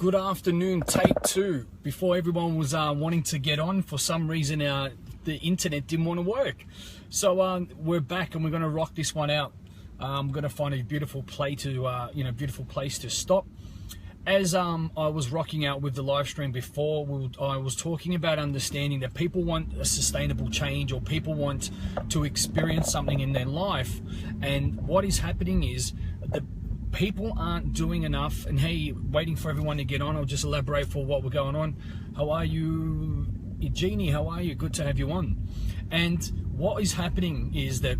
Good afternoon, take two. Before everyone was wanting to get on, for some reason the internet didn't want to work. So we're back and we're going to rock this one out. I'm going to find a beautiful place to stop. As I was rocking out with the live stream before, I was talking about understanding that people want a sustainable change, or people want to experience something in their life. And what is happening is the people aren't doing enough. And hey, waiting for everyone to get on, I'll just elaborate for what we're going on. How are you, Jeannie? How are you? Good to have you on. And what is happening is that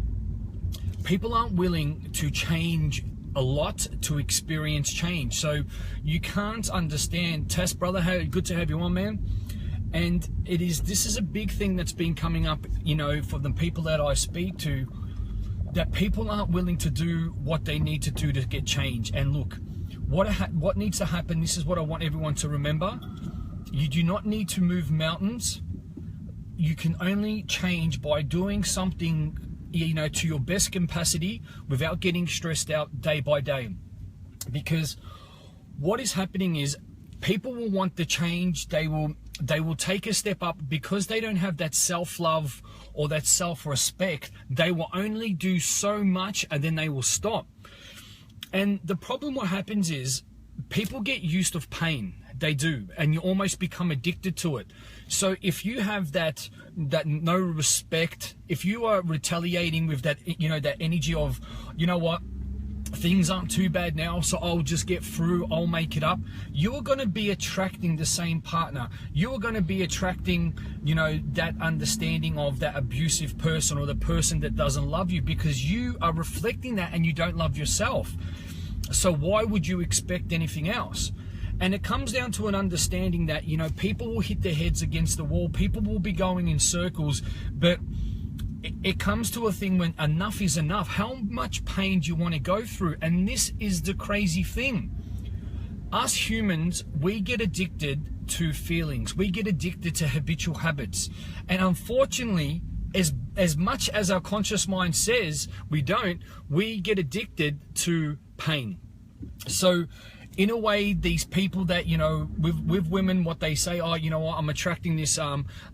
people aren't willing to change a lot to experience change. So you can't understand. Tess, brother, hey, good to have you on, man. And this is a big thing that's been coming up, for the people that I speak to, that people aren't willing to do what they need to do to get change. And look, what needs to happen, this is what I want everyone to remember. You do not need to move mountains. You can only change by doing something, to your best capacity without getting stressed out day by day. Because what is happening is people will want the change. They will take a step up because they don't have that self-love or that self-respect. They will only do so much and then they will stop. And the problem, what happens is people get used to pain. They do, and you almost become addicted to it. So if you have that no respect, if you are retaliating with that, that energy of, what, things aren't too bad now, so I'll just get through, I'll make it up, you are going to be attracting the same partner. You are going to be attracting, that understanding of that abusive person or the person that doesn't love you, because you are reflecting that and you don't love yourself. So why would you expect anything else? And it comes down to an understanding that, people will hit their heads against the wall. People will be going in circles, but it comes to a thing when enough is enough. How much pain do you want to go through? And this is the crazy thing. Us humans, we get addicted to feelings. We get addicted to habitual habits. And unfortunately, as much as our conscious mind says we don't, we get addicted to pain. So in a way, these people that, with women, what they say, oh, I'm attracting this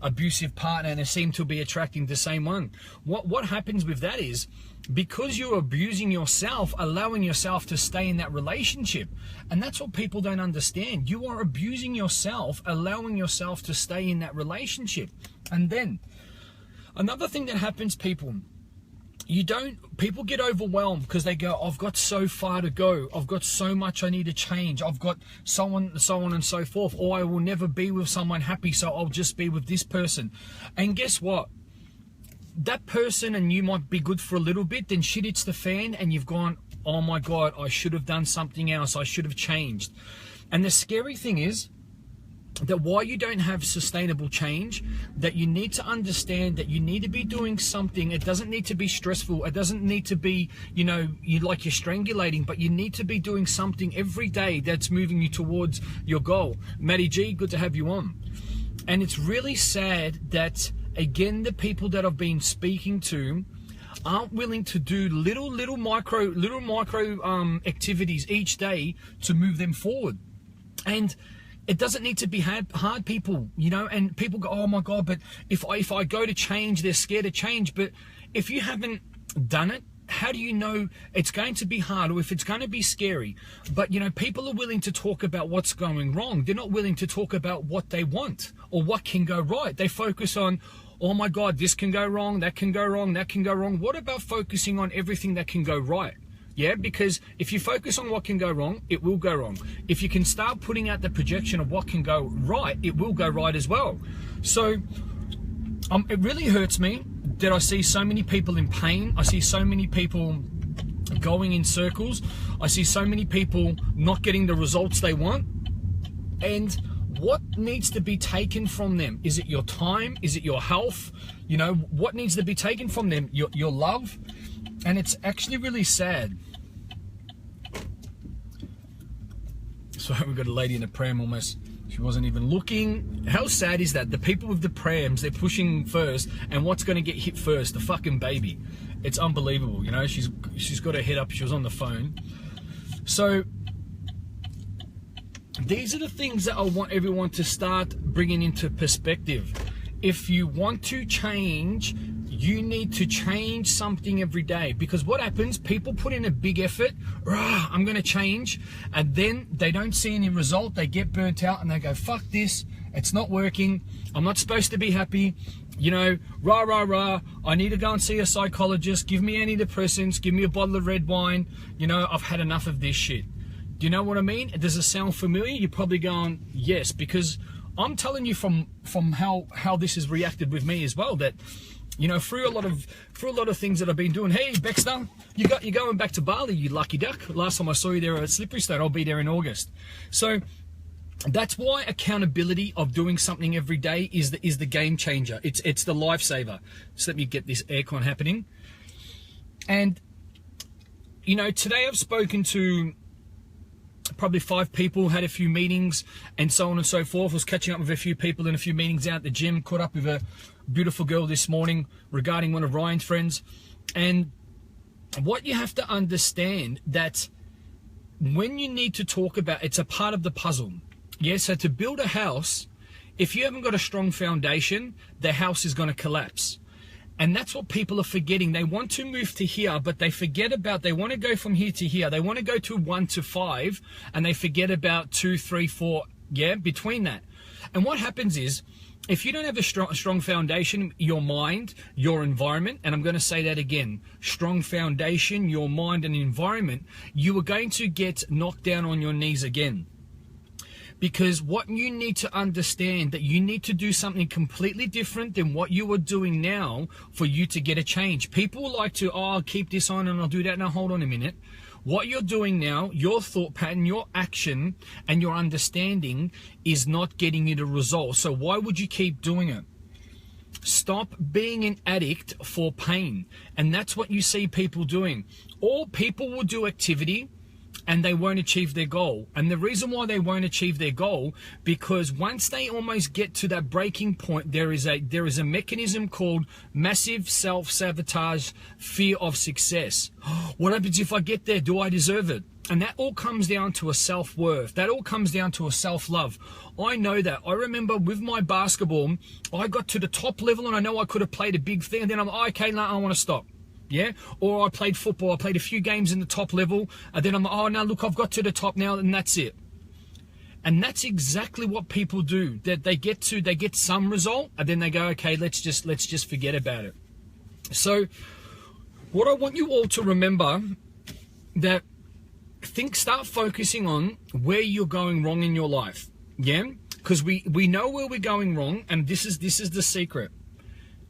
abusive partner, and they seem to be attracting the same one. What happens with that is, because you're abusing yourself, allowing yourself to stay in that relationship. And that's what people don't understand. You are abusing yourself, allowing yourself to stay in that relationship. And then another thing that happens, people get overwhelmed because they go, I've got so far to go. I've got so much I need to change. I've got so on and so forth. Or I will never be with someone happy, so I'll just be with this person. And guess what? That person and you might be good for a little bit, then shit hits the fan and you've gone, oh my God, I should have done something else. I should have changed. And the scary thing is, that why you don't have sustainable change, that you need to understand that you need to be doing something. It doesn't need to be stressful. It doesn't need to be, you're strangulating, but you need to be doing something every day that's moving you towards your goal. Maddie G, good to have you on. And it's really sad that, again, the people that I've been speaking to aren't willing to do little micro activities each day to move them forward. And it doesn't need to be hard, people, and people go, oh my God, but if I go to change, they're scared to change. But if you haven't done it, how do you know it's going to be hard, or if it's going to be scary? But, people are willing to talk about what's going wrong. They're not willing to talk about what they want or what can go right. They focus on, oh my God, this can go wrong, that can go wrong, that can go wrong. What about focusing on everything that can go right? Yeah, because if you focus on what can go wrong, it will go wrong. If you can start putting out the projection of what can go right, it will go right as well. So it really hurts me that I see so many people in pain. I see so many people going in circles. I see so many people not getting the results they want. And what needs to be taken from them? Is it your time? Is it your health? What needs to be taken from them? Your love? And it's actually really sad. So we've got a lady in a pram almost. She wasn't even looking. How sad is that? The people with the prams, they're pushing first, and what's going to get hit first? The fucking baby. It's unbelievable, She's got her head up. She was on the phone. So these are the things that I want everyone to start bringing into perspective. If you want to change, you need to change something every day. Because what happens, people put in a big effort, I'm going to change, and then they don't see any result. They get burnt out and they go, fuck this, it's not working, I'm not supposed to be happy, you know, I need to go and see a psychologist, give me antidepressants, give me a bottle of red wine, you know, I've had enough of this shit. Do you know what I mean? Does it sound familiar? You're probably going, yes, because I'm telling you from how this has reacted with me as well, that, you know, through a lot of things that I've been doing. Hey, Baxter, you're going back to Bali, you lucky duck. Last time I saw you there at Slippery Stone, I'll be there in August. So that's why accountability of doing something every day is the game changer. It's the lifesaver. So let me get this aircon happening. And, you know, today I've spoken to probably 5 people, had a few meetings and so on and so forth. Was catching up with a few people in a few meetings out at the gym, caught up with a beautiful girl this morning regarding one of Ryan's friends. And what you have to understand, that when you need to talk about, it's a part of the puzzle. Yeah, so to build a house, if you haven't got a strong foundation, the house is going to collapse. And that's what people are forgetting. They want to move to here, but they forget about, they want to go from here to here. They want to go to 1 to 5, and they forget about 2, 3, 4, yeah, between that. And what happens is, if you don't have a strong foundation, your mind, your environment, and I'm going to say that again, strong foundation, your mind and environment, you are going to get knocked down on your knees again. Because what you need to understand, that you need to do something completely different than what you are doing now for you to get a change. People like to, oh, I'll keep this on and I'll do that. Now, hold on a minute. What you're doing now, your thought pattern, your action, and your understanding is not getting you the result. So why would you keep doing it? Stop being an addict for pain. And that's what you see people doing. All people will do activity and they won't achieve their goal. And the reason why they won't achieve their goal, because once they almost get to that breaking point, there is a mechanism called massive self-sabotage, fear of success. What happens if I get there? Do I deserve it? And that all comes down to a self-worth. That all comes down to a self-love. I know that. I remember with my basketball, I got to the top level and I know I could have played a big thing, and then I'm like, okay, no, I want to stop. Yeah, or I played football, I played a few games in the top level, and then I'm like, oh, now look, I've got to the top now, and that's it. And that's exactly what people do. That they get some result, and then they go, okay, let's just forget about it. So, what I want you all to remember, that start focusing on where you're going wrong in your life. Yeah, because we know where we're going wrong, and this is the secret.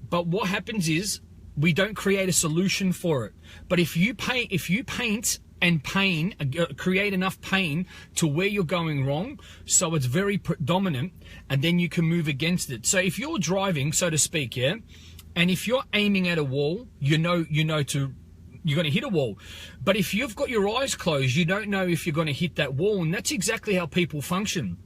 But what happens is, we don't create a solution for it. But if you paint and create enough pain to where you're going wrong, so it's very predominant, and then you can move against it. So if you're driving, so to speak, yeah, and if you're aiming at a wall, you're going to hit a wall. But if you've got your eyes closed, you don't know if you're going to hit that wall, and that's exactly how people function.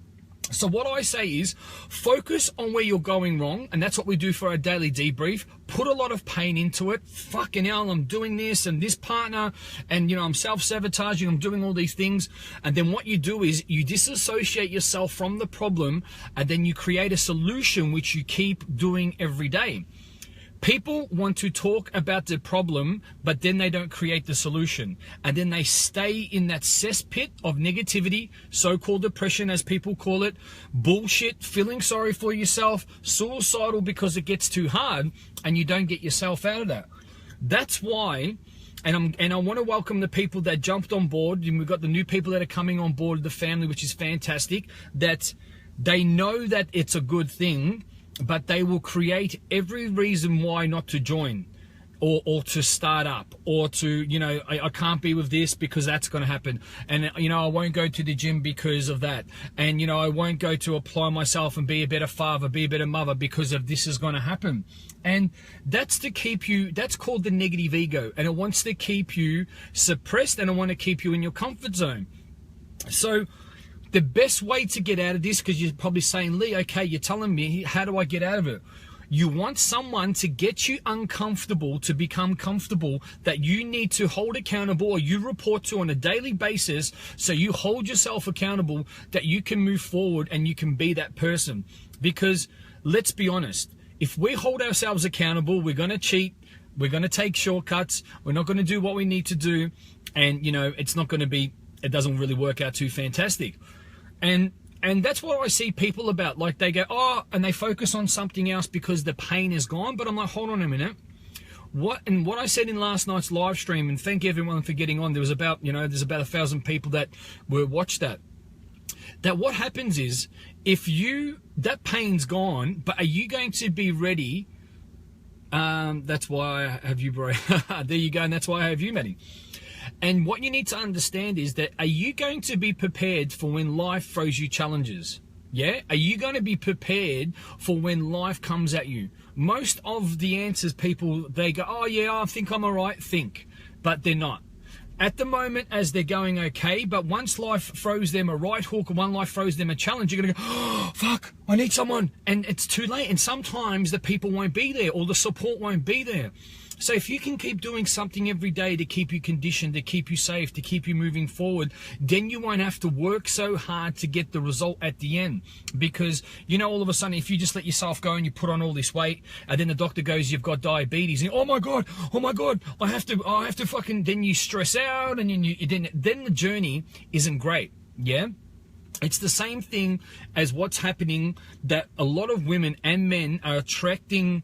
So what I say is, focus on where you're going wrong, and that's what we do for our daily debrief. Put a lot of pain into it. Fucking hell, I'm doing this and this partner, and you know, I'm self-sabotaging, I'm doing all these things. And then what you do is you disassociate yourself from the problem, and then you create a solution which you keep doing every day. People want to talk about the problem, but then they don't create the solution. And then they stay in that cesspit of negativity, so-called depression as people call it, bullshit, feeling sorry for yourself, suicidal because it gets too hard, and you don't get yourself out of that. That's why, and I want to welcome the people that jumped on board, and we've got the new people that are coming on board, the family, which is fantastic, that they know that it's a good thing, but they will create every reason why not to join, or to start up, or to, you know, I can't be with this because that's going to happen, and you know, I won't go to the gym because of that, and you know, I won't go to apply myself and be a better father, be a better mother because of this is going to happen. And that's to keep you, that's called the negative ego, and it wants to keep you suppressed, and it wants to keep you in your comfort zone. So the best way to get out of this, because you're probably saying, Lee, okay, you're telling me, how do I get out of it? You want someone to get you uncomfortable to become comfortable, that you need to hold accountable or you report to on a daily basis, so you hold yourself accountable that you can move forward and you can be that person. Because let's be honest, if we hold ourselves accountable, we're going to cheat, we're going to take shortcuts, we're not going to do what we need to do, and, you know, it's not going to be, it doesn't really work out too fantastic. And that's what I see people about. Like, they go, oh, and they focus on something else because the pain is gone. But I'm like, hold on a minute. What I said in last night's live stream, and thank everyone for getting on. There was about, there's about 1,000 people that watched that. That what happens is, if that pain's gone, but are you going to be ready? That's why I have you, bro. There you go. And that's why I have you, Matty. And what you need to understand is that, are you going to be prepared for when life throws you challenges? Yeah? Are you going to be prepared for when life comes at you? Most of the answers, people, they go, oh yeah, I think I'm all right, but they're not. At the moment, as they're going okay, but once life throws them a right hook, or one life throws them a challenge, you're going to go, oh, fuck, I need someone. And it's too late. And sometimes the people won't be there, or the support won't be there. So if you can keep doing something every day to keep you conditioned, to keep you safe, to keep you moving forward, then you won't have to work so hard to get the result at the end. Because, all of a sudden, if you just let yourself go and you put on all this weight, and then the doctor goes, you've got diabetes, and oh my God, I have to fucking, then you stress out, and then the journey isn't great. Yeah? It's the same thing as what's happening, that a lot of women and men are attracting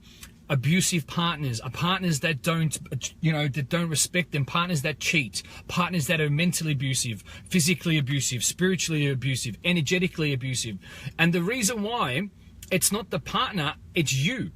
abusive partners, partners that don't respect them, partners that cheat, partners that are mentally abusive, physically abusive, spiritually abusive, energetically abusive. And the reason why, it's not the partner, it's you.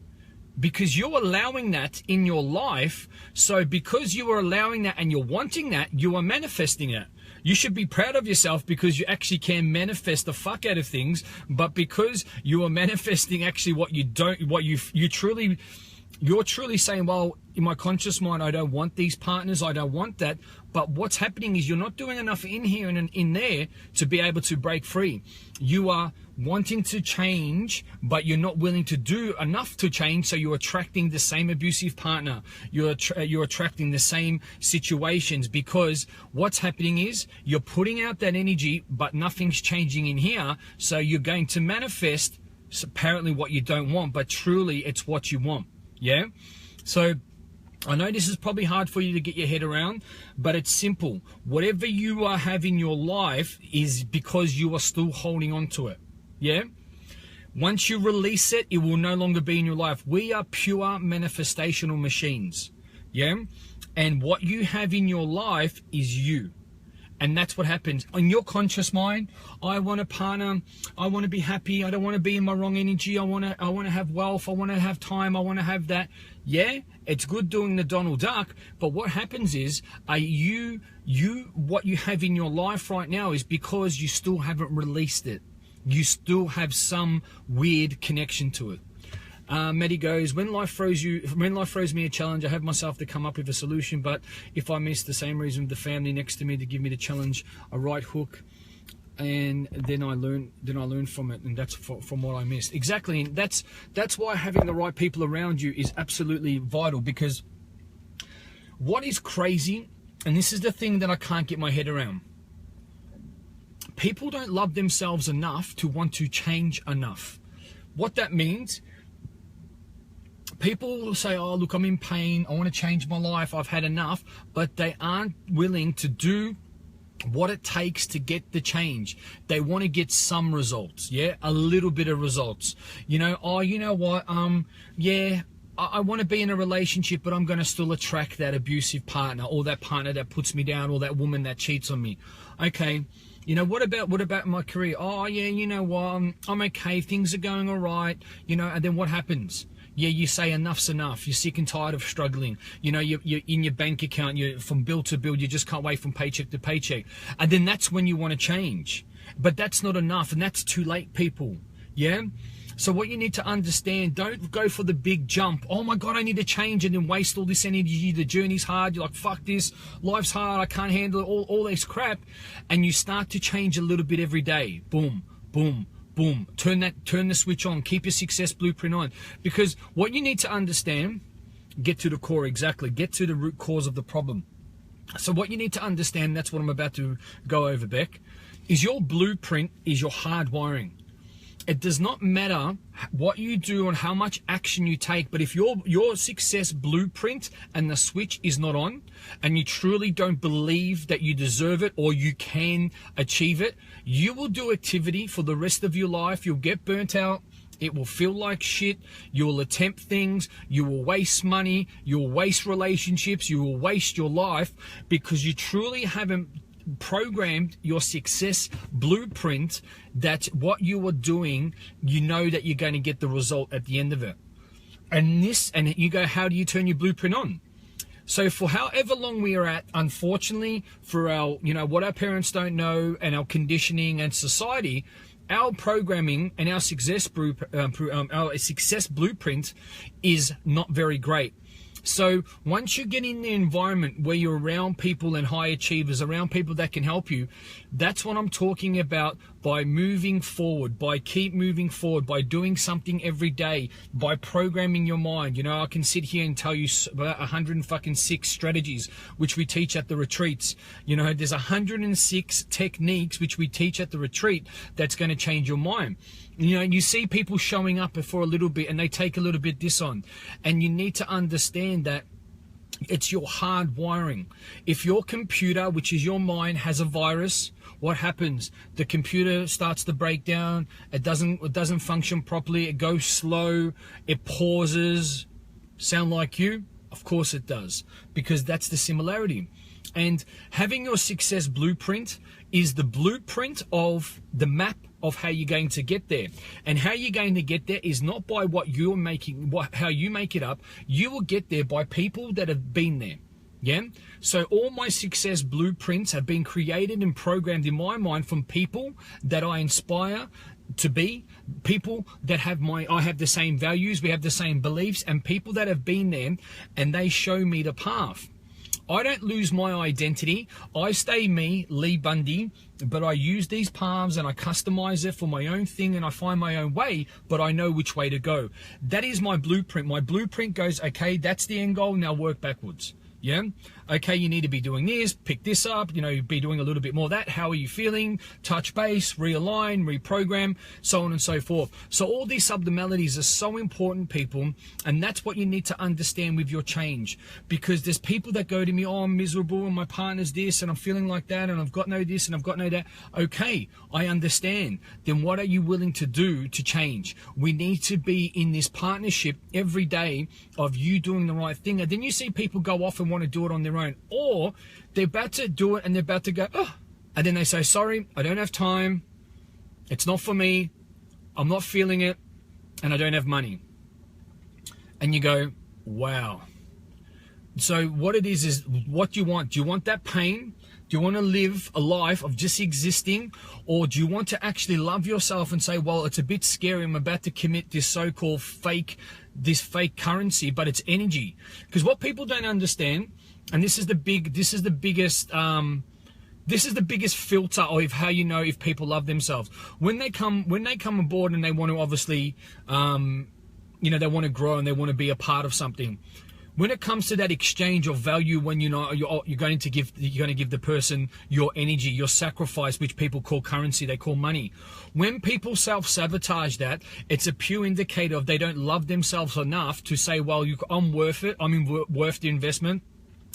Because you're allowing that in your life. So because you are allowing that and you're wanting that, you are manifesting it. You should be proud of yourself because you actually can manifest the fuck out of things. But because you are manifesting actually what you don't, you're truly saying, well, in my conscious mind, I don't want these partners, I don't want that. But what's happening is you're not doing enough in here and in there to be able to break free. You are wanting to change, but you're not willing to do enough to change, so you're attracting the same abusive partner. You're attracting the same situations, because what's happening is you're putting out that energy, but nothing's changing in here, so you're going to manifest apparently what you don't want, but truly it's what you want. Yeah? So I know this is probably hard for you to get your head around, but it's simple. Whatever you have in your life is because you are still holding on to it. Yeah? Once you release it, it will no longer be in your life. We are pure manifestational machines. Yeah? And what you have in your life is you. And that's what happens. In your conscious mind, I want a partner, I want to be happy, I don't want to be in my wrong energy, I want to have wealth, I want to have time, I want to have that. Yeah, it's good doing the Donald Duck, but what happens is, what you have in your life right now is because you still haven't released it. You still have some weird connection to it. Maddie goes, when life throws me a challenge, I have myself to come up with a solution, but if I miss, the same reason, the family next to me to give me the challenge, a right hook, and then I learn from it, and that's from what I missed. Exactly, and that's why having the right people around you is absolutely vital. Because what is crazy, and this is the thing that I can't get my head around, people don't love themselves enough to want to change enough. What that means, people will say, oh, look, I'm in pain, I want to change my life, I've had enough, but they aren't willing to do what it takes to get the change. They want to get some results, yeah, a little bit of results. Oh, you know what, yeah, I want to be in a relationship, but I'm going to still attract that abusive partner, or that partner that puts me down, or that woman that cheats on me. Okay, what about my career? Oh yeah, you know what, I'm okay, things are going all right, and then what happens? Yeah, you say enough's enough. You're sick and tired of struggling. You're in your bank account, you're from bill to bill, you just can't wait from paycheck to paycheck. And then that's when you want to change. But that's not enough, and that's too late, people. Yeah? So what you need to understand, don't go for the big jump. Oh my God, I need to change, and then waste all this energy. The journey's hard. You're like, fuck this. Life's hard. I can't handle it. All this crap. And you start to change a little bit every day. Boom, boom, Boom, turn the switch on, keep your success blueprint on. Because what you need to understand, get to the core, exactly, get to the root cause of the problem. So what you need to understand, that's what I'm about to go over, Beck, is your blueprint is your hardwiring. It does not matter what you do and how much action you take, but if your success blueprint and the switch is not on, and you truly don't believe that you deserve it or you can achieve it, you will do activity for the rest of your life. You'll get burnt out. It will feel like shit. You will attempt things. You will waste money. You will waste relationships. You will waste your life because you truly haven't programmed your success blueprint that what you are doing, you know that you're going to get the result at the end of it. And you go, how do you turn your blueprint on? So for however long we are at, unfortunately, for our, what our parents don't know and our conditioning and society, our programming and our success blueprint is not very great. So once you get in the environment where you're around people and high achievers, around people that can help you, that's what I'm talking about by moving forward, by keep moving forward, by doing something every day, by programming your mind. I can sit here and tell you about 106 strategies, which we teach at the retreats. There's 106 techniques, which we teach at the retreat, that's going to change your mind. You see people showing up for a little bit and they take a little bit this on. And you need to understand that it's your hard wiring. If your computer, which is your mind, has a virus, what happens? The computer starts to break down. It doesn't function properly. It goes slow. It pauses. Sound like you? Of course it does, because that's the similarity. And having your success blueprint is the blueprint of the map of how you're going to get there. And how you're going to get there is not by what you're making, how you make it up. You will get there by people that have been there. Yeah. So all my success blueprints have been created and programmed in my mind from people that I inspire to be, people that I have the same values, we have the same beliefs, and people that have been there and they show me the path. I don't lose my identity. I stay me, Lee Bundy, but I use these paths and I customize it for my own thing and I find my own way, but I know which way to go. That is my blueprint. My blueprint goes, okay, that's the end goal, now work backwards. Yeah. Okay, you need to be doing this, pick this up, be doing a little bit more of that. How are you feeling? Touch base, realign, reprogram, so on and so forth. So all these subdomalities are so important, people. And that's what you need to understand with your change. Because there's people that go to me, oh, I'm miserable and my partner's this and I'm feeling like that and I've got no this and I've got no that. Okay, I understand. Then what are you willing to do to change? We need to be in this partnership every day of you doing the right thing. And then you see people go off and want to do it on their own, or they're about to do it and they're about to go, oh, and then they say, sorry, I don't have time, it's not for me, I'm not feeling it, and I don't have money. And you go, wow. So what it is what do you want? Do you want that pain? Do you want to live a life of just existing? Or do you want to actually love yourself and say, well, it's a bit scary, I'm about to commit this so-called fake currency, but it's energy. Because what people don't understand, and this is the biggest filter of how you know if people love themselves. When they come aboard and they want to obviously, they want to grow and they want to be a part of something. When it comes to that exchange of value, when you're going to give the person your energy, your sacrifice, which people call currency, they call money. When people self-sabotage that, it's a pure indicator of they don't love themselves enough to say, well, I'm worth it, worth the investment,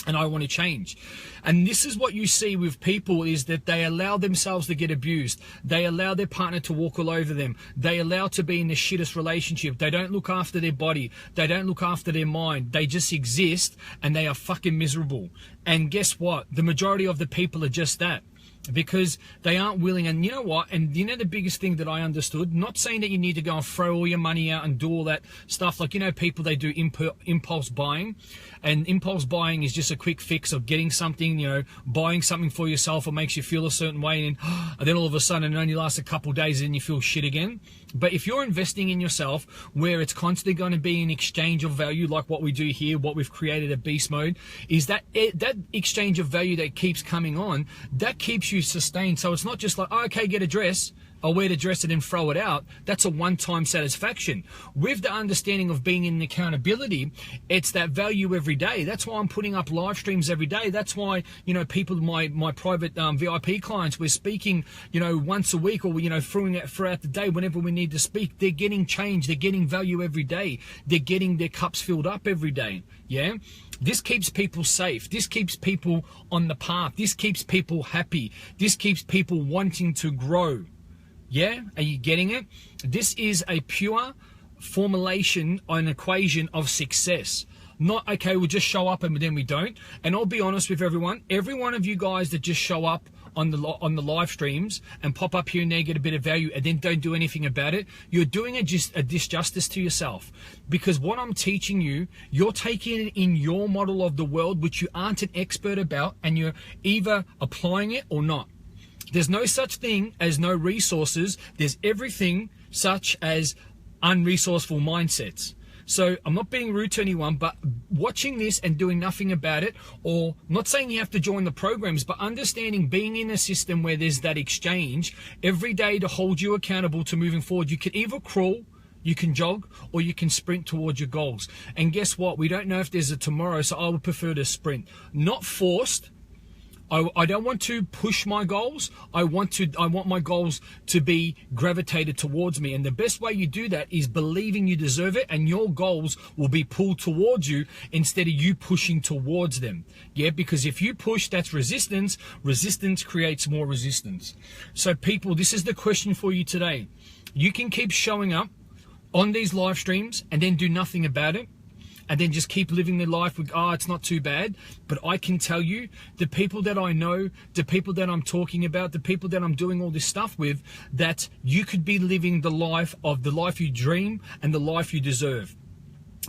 and I want to change. And this is what you see with people, is that they allow themselves to get abused. They allow their partner to walk all over them. They allow to be in the shittest relationship. They don't look after their body. They don't look after their mind. They just exist and they are fucking miserable. And guess what? The majority of the people are just that. Because they aren't willing. And you know what? And the biggest thing that I understood, not saying that you need to go and throw all your money out and do all that stuff. Like, people, they do impulse buying. And impulse buying is just a quick fix of getting something, buying something for yourself. It makes you feel a certain way. And then all of a sudden it only lasts a couple of days and you feel shit again. But if you're investing in yourself, where it's constantly going to be an exchange of value, like what we do here, what we've created at Beast Mode, is that exchange of value that keeps coming on, that keeps you sustained. So it's not just like, oh, okay, get a dress. I wear the dress and then throw it out. That's a one-time satisfaction. With the understanding of being in accountability, it's that value every day. That's why I'm putting up live streams every day. That's why, you know, people, my private VIP clients, we're speaking, you know, once a week, or, you know, throughout the day whenever we need to speak. They're getting change. They're getting value every day. They're getting their cups filled up every day. Yeah. This keeps people safe. This keeps people on the path. This keeps people happy. This keeps people wanting to grow. Yeah, are you getting it? This is a pure formulation, an equation of success. Not, okay, we'll just show up and then we don't. And I'll be honest with everyone, every one of you guys that just show up on the live streams and pop up here and there, get a bit of value, and then don't do anything about it, you're doing a disjustice to yourself. Because what I'm teaching you, you're taking it in your model of the world, which you aren't an expert about, and you're either applying it or not. There's no such thing as no resources. There's everything such as unresourceful mindsets. So I'm not being rude to anyone, but watching this and doing nothing about it, or not saying you have to join the programs, but understanding being in a system where there's that exchange every day to hold you accountable to moving forward. You can either crawl, you can jog, or you can sprint towards your goals. And guess what? We don't know if there's a tomorrow, so I would prefer to sprint. Not forced. I don't want to push my goals. I want my goals to be gravitated towards me. And the best way you do that is believing you deserve it, and your goals will be pulled towards you instead of you pushing towards them. Yeah, because if you push, that's resistance. Resistance creates more resistance. So people, this is the question for you today. You can keep showing up on these live streams and then do nothing about it, and then just keep living their life with, oh, it's not too bad. But I can tell you, the people that I know, the people that I'm talking about, the people that I'm doing all this stuff with, that you could be living the life you dream and the life you deserve.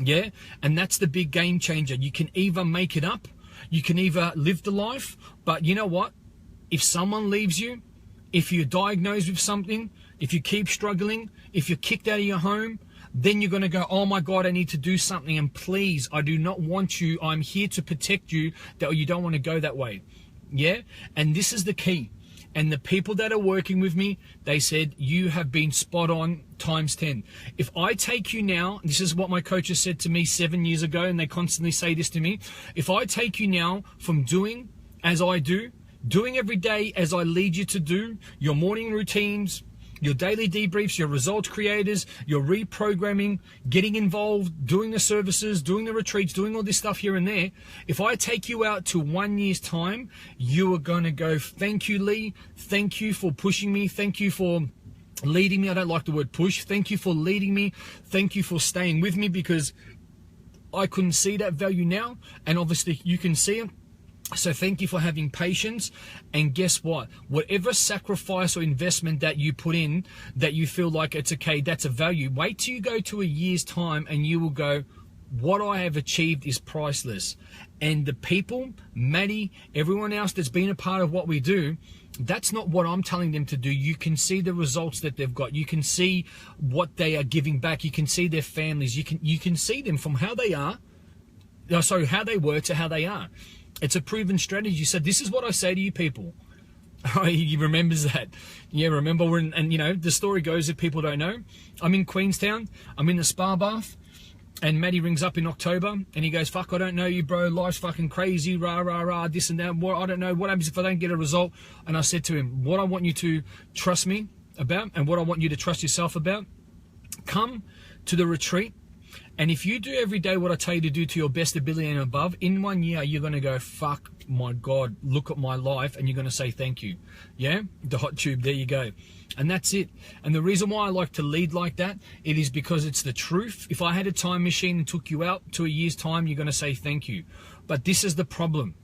Yeah? And that's the big game changer. You can either make it up, you can either live the life, but you know what? If someone leaves you, if you're diagnosed with something, if you keep struggling, if you're kicked out of your home, then you're going to go, oh my God, I need to do something. And please, I do not want you. I'm here to protect you, that you don't want to go that way. Yeah. And this is the key. And the people that are working with me, they said, you have been spot on times 10. If I take you now, this is what my coaches said to me 7 years ago, and they constantly say this to me. If I take you now from doing as I do, doing every day as I lead you to do, your morning routines, your daily debriefs, your results creators, your reprogramming, getting involved, doing the services, doing the retreats, doing all this stuff here and there. If I take you out to 1 year's time, you are going to go, thank you, Lee. Thank you for pushing me. Thank you for leading me. I don't like the word push. Thank you for leading me. Thank you for staying with me, because I couldn't see that value now. And obviously you can see it. So thank you for having patience. And guess what? Whatever sacrifice or investment that you put in, that you feel like it's okay, that's a value. Wait till you go to a year's time and you will go, what I have achieved is priceless. And the people, Maddie, everyone else that's been a part of what we do, that's not what I'm telling them to do. You can see the results that they've got. You can see what they are giving back. You can see their families. You can see them from how they are, how they were to how they are. It's a proven strategy. So this is what I say to you people. He remembers that. Yeah, remember when, and you know, the story goes, if people don't know, I'm in Queenstown, I'm in the spa bath, and Matty rings up in October, and he goes, fuck, I don't know you, bro, life's fucking crazy, rah, rah, rah, this and that, I don't know, what happens if I don't get a result? And I said to him, what I want you to trust me about, and what I want you to trust yourself about, come to the retreat, and if you do every day what I tell you to do to your best ability and above, in 1 year, you're going to go, fuck, my God, look at my life, and you're going to say thank you. Yeah? The hot tube, there you go. And that's it. And the reason why I like to lead like that, it is because it's the truth. If I had a time machine and took you out to a year's time, you're going to say thank you. But this is the problem.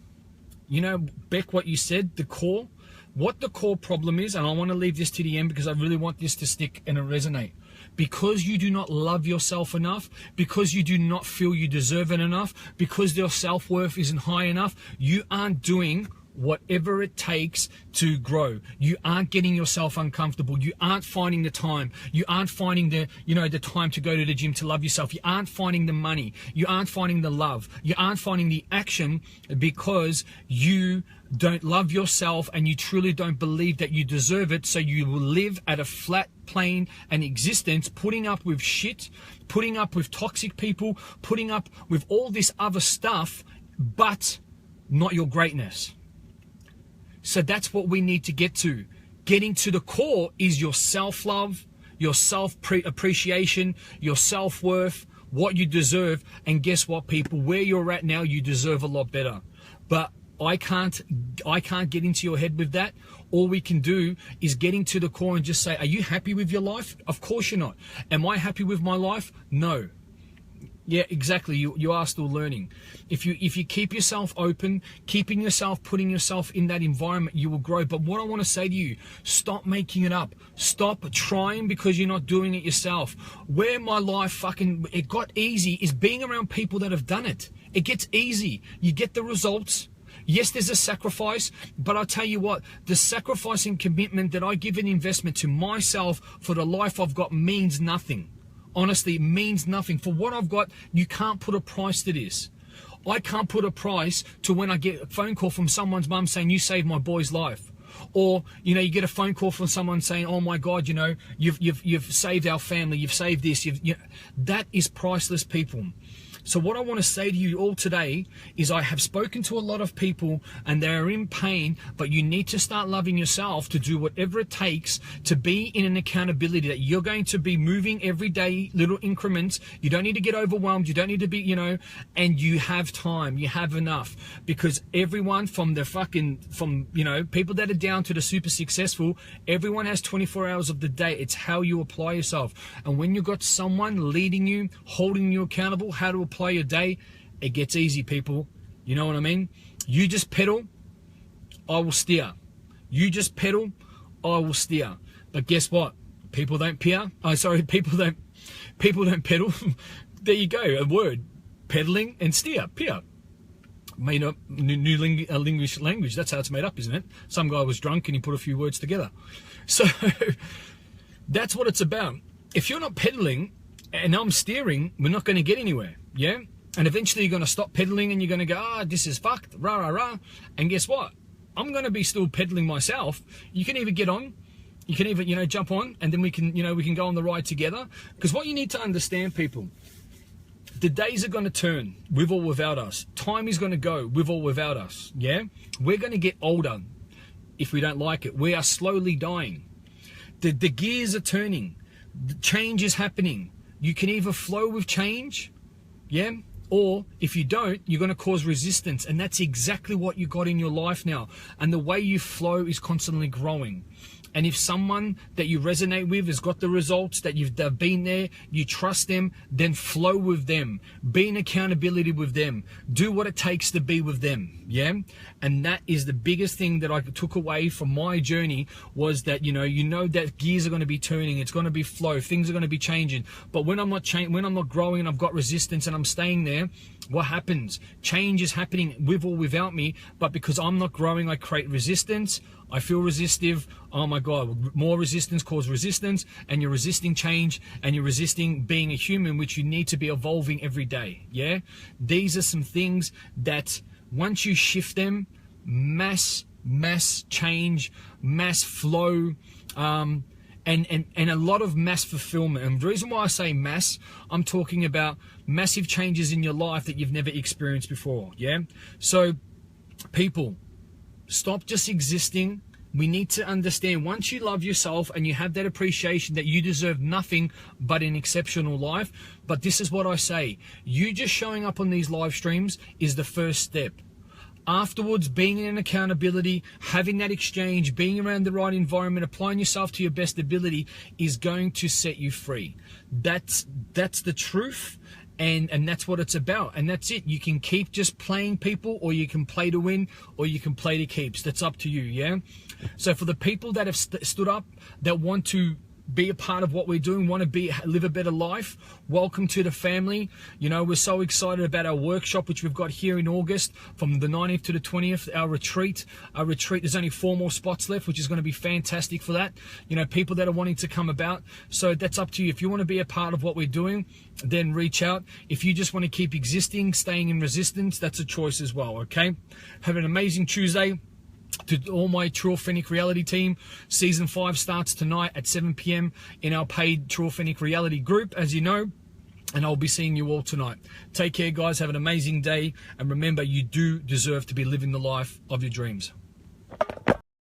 You know, Beck, what you said, the core, what the core problem is, and I want to leave this to the end because I really want this to stick and resonate. Because you do not love yourself enough, because you do not feel you deserve it enough, because your self-worth isn't high enough, you aren't doing whatever it takes to grow. You aren't getting yourself uncomfortable. You aren't finding the time. You aren't finding the time to go to the gym to love yourself. You aren't finding the money. You aren't finding the love. You aren't finding the action because you don't love yourself, and you truly don't believe that you deserve it, so you will live at a flat plane and existence, putting up with shit, putting up with toxic people, putting up with all this other stuff, but not your greatness. So that's what we need to get to. Getting to the core is your self-love, your self-appreciation, your self-worth, what you deserve. And guess what, people? Where you're at now, you deserve a lot better. But I can't get into your head with that. All we can do is get into the core and just say, are you happy with your life? Of course you're not. Am I happy with my life? No. Yeah, exactly. You are still learning. If you keep yourself open, keeping yourself, putting yourself in that environment, you will grow. But what I want to say to you, stop making it up. Stop trying because you're not doing it yourself. Where my life it got easy is being around people that have done it. It gets easy. You get the results. Yes, there's a sacrifice, but I'll tell you what, the sacrifice and commitment that I give an investment to myself for the life I've got means nothing. Honestly, it means nothing. For what I've got, you can't put a price to this. I can't put a price to when I get a phone call from someone's mum saying, you saved my boy's life. Or, you get a phone call from someone saying, oh my God, you've saved our family, you've saved this. That is priceless, people. So what I want to say to you all today is I have spoken to a lot of people and they are in pain, but you need to start loving yourself to do whatever it takes to be in an accountability that you're going to be moving every day, little increments. You don't need to get overwhelmed. You don't need to be, and you have time. You have enough, because everyone from people that are down to the super successful, everyone has 24 hours of the day. It's how you apply yourself. And when you've got someone leading you, holding you accountable, how to apply your day, it gets easy, people. You know what I mean? You just pedal, I will steer. You just pedal, I will steer. But guess what? People don't peer. People don't pedal. There you go, a word. Pedaling and steer, peer. Made up new English language. That's how it's made up, isn't it? Some guy was drunk and he put a few words together. So that's what it's about. If you're not pedaling and I'm steering, we're not going to get anywhere. Yeah? And eventually you're going to stop pedaling and you're going to go, this is fucked, rah, rah, rah. And guess what? I'm going to be still pedaling myself. You can either get on, you can either, jump on, and then we can go on the ride together. Because what you need to understand, people, the days are going to turn with or without us. Time is going to go with or without us. Yeah? We're going to get older if we don't like it. We are slowly dying. The gears are turning. The change is happening. You can either flow with change, yeah, or if you don't, you're going to cause resistance. And that's exactly what you got in your life now. And the way you flow is constantly growing. And if someone that you resonate with has got the results, that they've been there, you trust them, then flow with them. Be in accountability with them. Do what it takes to be with them, yeah? And that is the biggest thing that I took away from my journey, was that, that gears are going to be turning. It's going to be flow. Things are going to be changing. But when I'm not growing and I've got resistance and I'm staying there, what happens? Change is happening with or without me, but because I'm not growing, I create resistance. I feel resistive. Oh my God, more resistance causes resistance, and you're resisting change, and you're resisting being a human, which you need to be evolving every day. Yeah, these are some things that once you shift them, mass change, mass flow, and a lot of mass fulfillment. And the reason why I say mass, I'm talking about massive changes in your life that you've never experienced before. Yeah, so people, stop just existing. We need to understand, once you love yourself and you have that appreciation that you deserve nothing but an exceptional life. But this is what I say, you just showing up on these live streams is the first step. Afterwards, being in an accountability, having that exchange, being around the right environment, applying yourself to your best ability is going to set you free. That's the truth. And that's what it's about, and that's it. You can keep just playing people, or you can play to win, or you can play to keeps. That's up to you, yeah? So for the people that have stood up, that want to be a part of what we're doing, want to live a better life, welcome to the family. We're so excited about our workshop, which we've got here in August, from the 19th to the 20th, our retreat. There's only 4 more spots left, which is going to be fantastic for that. People that are wanting to come about. So that's up to you. If you want to be a part of what we're doing, then reach out. If you just want to keep existing, staying in resistance, that's a choice as well, okay? Have an amazing Tuesday. To all my True Authentic Reality team, Season 5 starts tonight at 7 p.m. in our paid True Authentic Reality group, as you know. And I'll be seeing you all tonight. Take care, guys. Have an amazing day. And remember, you do deserve to be living the life of your dreams.